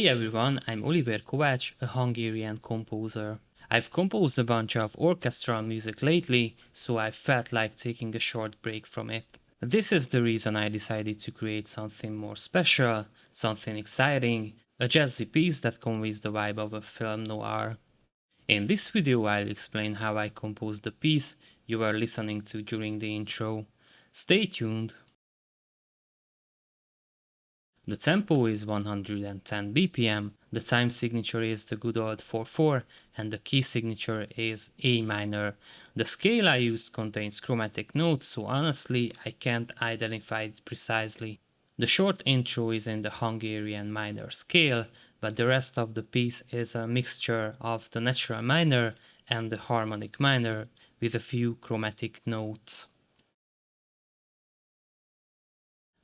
Hey everyone, I'm Oliver Kovács, a Hungarian composer. I've composed a bunch of orchestral music lately, so I felt like taking a short break from it. This is the reason I decided to create something more special, something exciting, a jazzy piece that conveys the vibe of a film noir. In this video I'll explain how I composed the piece you are listening to during the intro. Stay tuned! The tempo is 110 BPM, the time signature is the good old 4/4, and the key signature is A minor. The scale I used contains chromatic notes, so honestly I can't identify it precisely. The short intro is in the Hungarian minor scale, but the rest of the piece is a mixture of the natural minor and the harmonic minor with a few chromatic notes.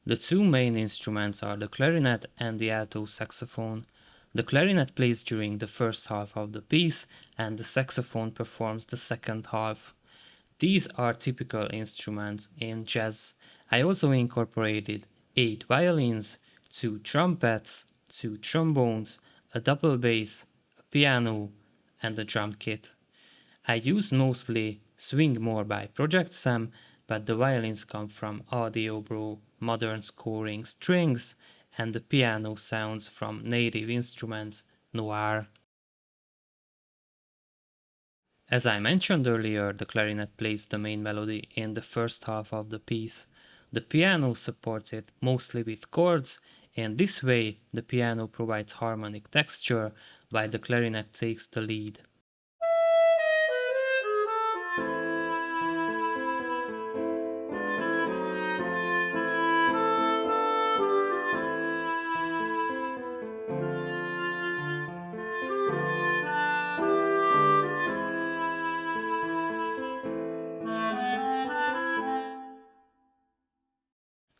The two main instruments are the clarinet and the alto saxophone. The clarinet plays during the first half of the piece and the saxophone performs the second half. These are typical instruments in jazz. I also incorporated 8 violins, 2 trumpets, 2 trombones, a double bass, a piano, and a drum kit. I used mostly Swing More by ProjectSam, but the violins come from Audiobro modern scoring strings, and the piano sounds from Native Instruments Noire. As I mentioned earlier, the clarinet plays the main melody in the first half of the piece. The piano supports it mostly with chords, and this way the piano provides harmonic texture while the clarinet takes the lead.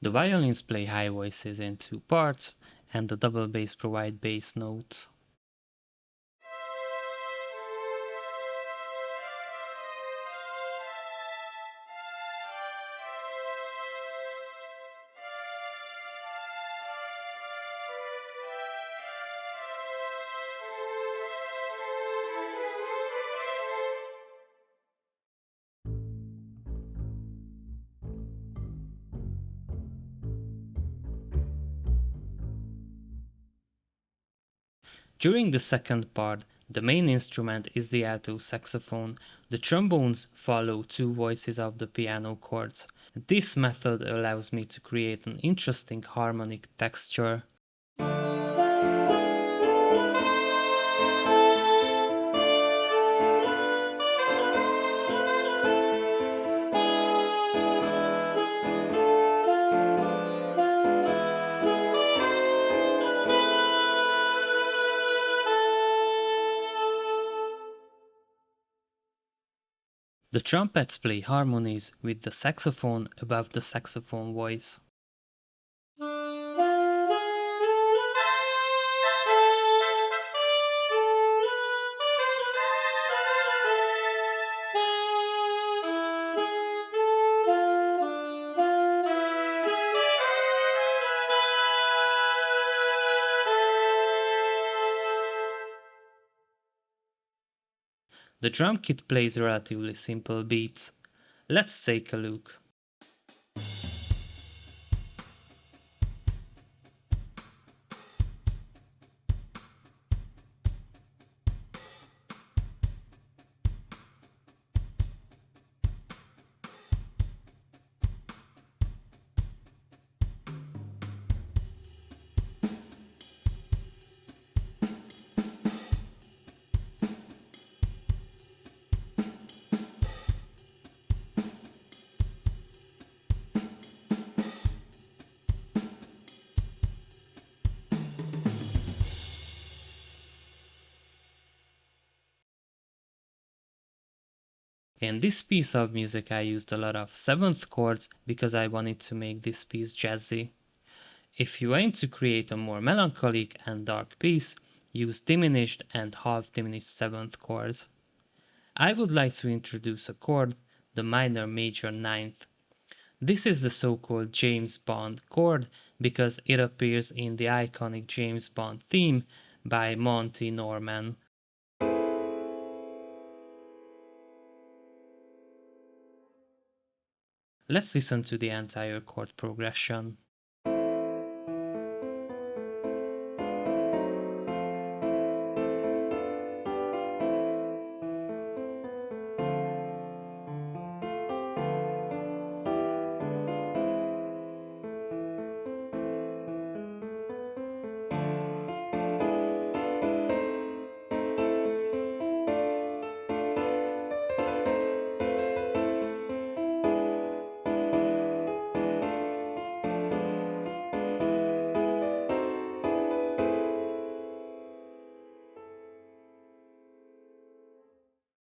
The violins play high voices in 2 parts, and the double bass provide bass notes. During the second part, the main instrument is the alto saxophone. The trombones follow 2 voices of the piano chords. This method allows me to create an interesting harmonic texture. The trumpets play harmonies with the saxophone above the saxophone voice. The drum kit plays relatively simple beats. Let's take a look. In this piece of music I used a lot of 7th chords because I wanted to make this piece jazzy. If you aim to create a more melancholic and dark piece, use diminished and half diminished 7th chords. I would like to introduce a chord, the minor major 9th. This is the so-called James Bond chord because it appears in the iconic James Bond theme, by Monty Norman. Let's listen to the entire chord progression.